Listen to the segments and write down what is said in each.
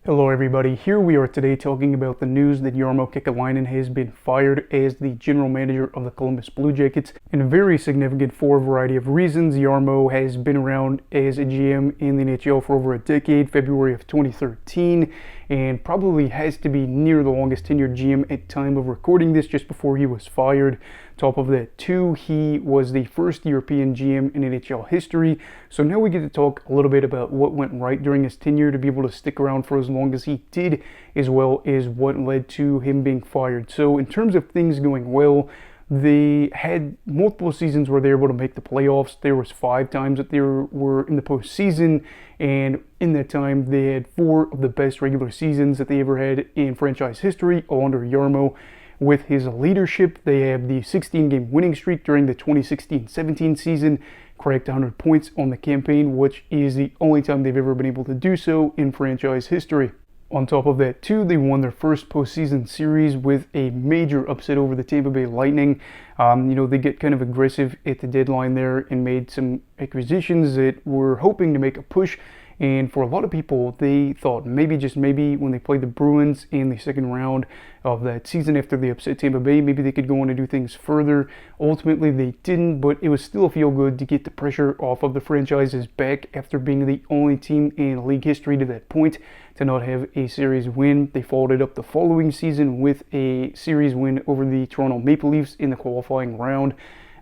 Hello everybody, here we are today talking about the news that Jarmo Kekalainen has been fired as the general manager of the Columbus Blue Jackets, and very significant for a variety of reasons. Jarmo has been around as a GM in the NHL for over a decade, February of 2013, and probably has to be near the longest tenured GM at time of recording this, just before he was fired. Top of that too, he was the first European GM in NHL history, so now we get to talk a little bit about what went right during his tenure to be able to stick around for as long as he did, as well as what led to him being fired. So in terms of things going well, they had multiple seasons where they were able to make the playoffs. There was 5 times that they were in the postseason, and in that time they had 4 of the best regular seasons that they ever had in franchise history, all under Jarmo. With his leadership, they have the 16-game winning streak during the 2016-17 season, cracked 100 points on the campaign, which is the only time they've ever been able to do so in franchise history. On top of that too, they won their first postseason series with a major upset over the Tampa Bay Lightning. They get kind of aggressive at the deadline there and made some acquisitions that were hoping to make a push. And for a lot of people, they thought maybe, just maybe, when they played the Bruins in the second round of that season after they upset Tampa Bay, maybe they could go on and do things further. Ultimately, they didn't, but it was still feel good to get the pressure off of the franchise's back after being the only team in league history to that point to not have a series win. They followed it up the following season with a series win over the Toronto Maple Leafs in the qualifying round.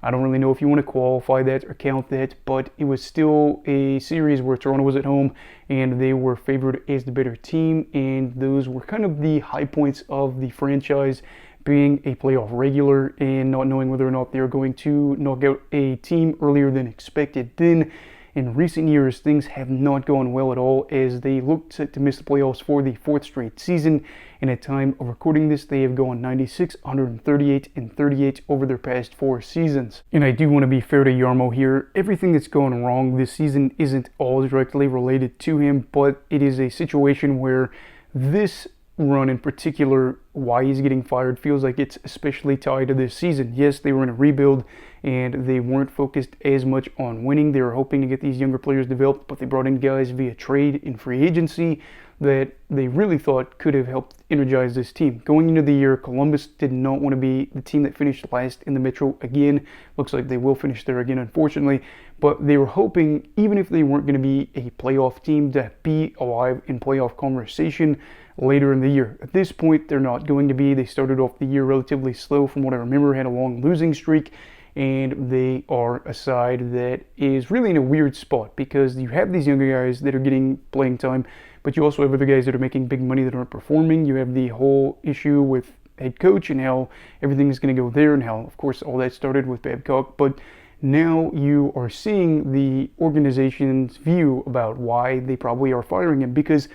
I don't really know if you want to qualify that or count that, but it was still a series where Toronto was at home and they were favored as the better team, and those were kind of the high points of the franchise, being a playoff regular and not knowing whether or not they were going to knock out a team earlier than expected. Then in recent years, things have not gone well at all, as they look set to miss the playoffs for the 4th straight season. And at time of recording this, they have gone 96, 138, and 38 over their past 4 seasons. And I do want to be fair to Jarmo here. Everything that's gone wrong this season isn't all directly related to him, but it is a situation where this run in particular, why he's getting fired, feels like it's especially tied to this season. Yes, they were in a rebuild and they weren't focused as much on winning. They were hoping to get these younger players developed, but they brought in guys via trade in free agency that they really thought could have helped energize this team. Going into the year, Columbus did not want to be the team that finished last in the Metro again. Looks like they will finish there again, unfortunately. But they were hoping, even if they weren't going to be a playoff team, to be alive in playoff conversation later in the year. At this point, they're not going to be. They started off the year relatively slow, from what I remember, had a long losing streak, and they are a side that is really in a weird spot because you have these younger guys that are getting playing time, but you also have other guys that are making big money that aren't performing. You have the whole issue with head coach and how everything is going to go there, and how, of course, all that started with Babcock. But now you are seeing the organization's view about why they probably are firing him, because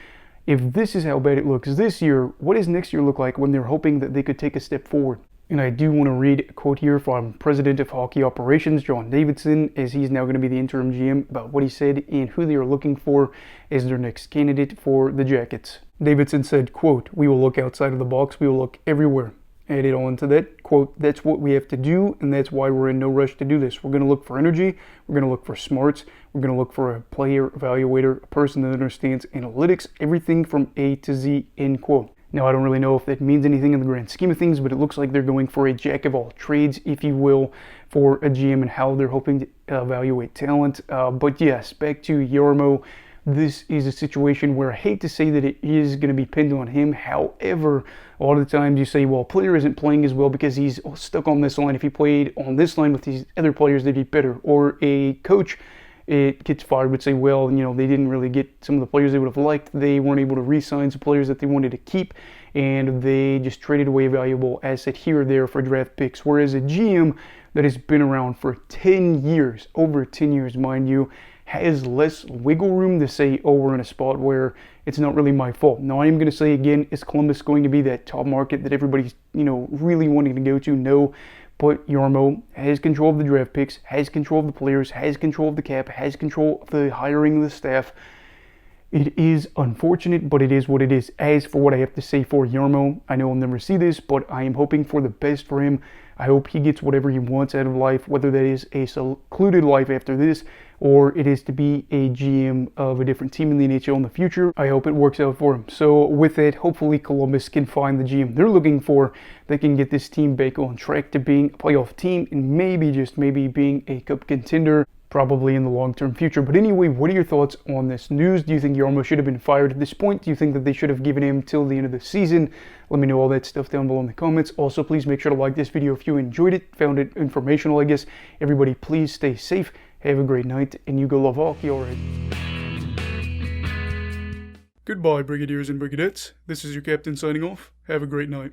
if this is how bad it looks this year, what does next year look like when they're hoping that they could take a step forward? And I do want to read a quote here from President of Hockey Operations, John Davidson, as he's now going to be the interim GM, about what he said and who they are looking for as their next candidate for the Jackets. Davidson said, quote, "We will look outside of the box. We will look everywhere." Added on to that, quote, "That's what we have to do, and that's why we're in no rush to do this. We're going to look for energy. We're going to look for smarts. We're going to look for a player evaluator, a person that understands analytics, everything from A to Z," end quote. Now, I don't really know if that means anything in the grand scheme of things, but it looks like they're going for a jack of all trades, if you will, for a GM and how they're hoping to evaluate talent. But yes, back to Jarmo. This is a situation where I hate to say that it is going to be pinned on him. However, a lot of the times you say, well, a player isn't playing as well because he's stuck on this line. If he played on this line with these other players, they'd be better. Or a coach, it gets fired, would say, well, they didn't really get some of the players they would have liked. They weren't able to re-sign some players that they wanted to keep, and they just traded away a valuable asset here or there for draft picks. Whereas a GM that has been around for 10 years, over 10 years, mind you, has less wiggle room to say, oh, we're in a spot where it's not really my fault. Now, I am going to say again, is Columbus going to be that top market that everybody's, really wanting to go to? No. But Jarmo has control of the draft picks, has control of the players, has control of the cap, has control of the hiring of the staff. It is unfortunate, but it is what it is. As for what I have to say for Jarmo, I know I'll never see this, but I am hoping for the best for him. I hope he gets whatever he wants out of life, whether that is a secluded life after this, or it is to be a GM of a different team in the NHL in the future. I hope it works out for him. So with it, hopefully Columbus can find the GM they're looking for. They can get this team back on track to being a playoff team and maybe, just maybe, being a cup contender, probably in the long-term future. But anyway, what are your thoughts on this news? Do you think Jarmo should have been fired at this point? Do you think that they should have given him till the end of the season? Let me know all that stuff down below in the comments. Also, please make sure to like this video if you enjoyed it, found it informational, I guess. Everybody, please stay safe, have a great night, and you go love hockey, alright? Goodbye, Brigadiers and Brigadettes. This is your captain signing off. Have a great night.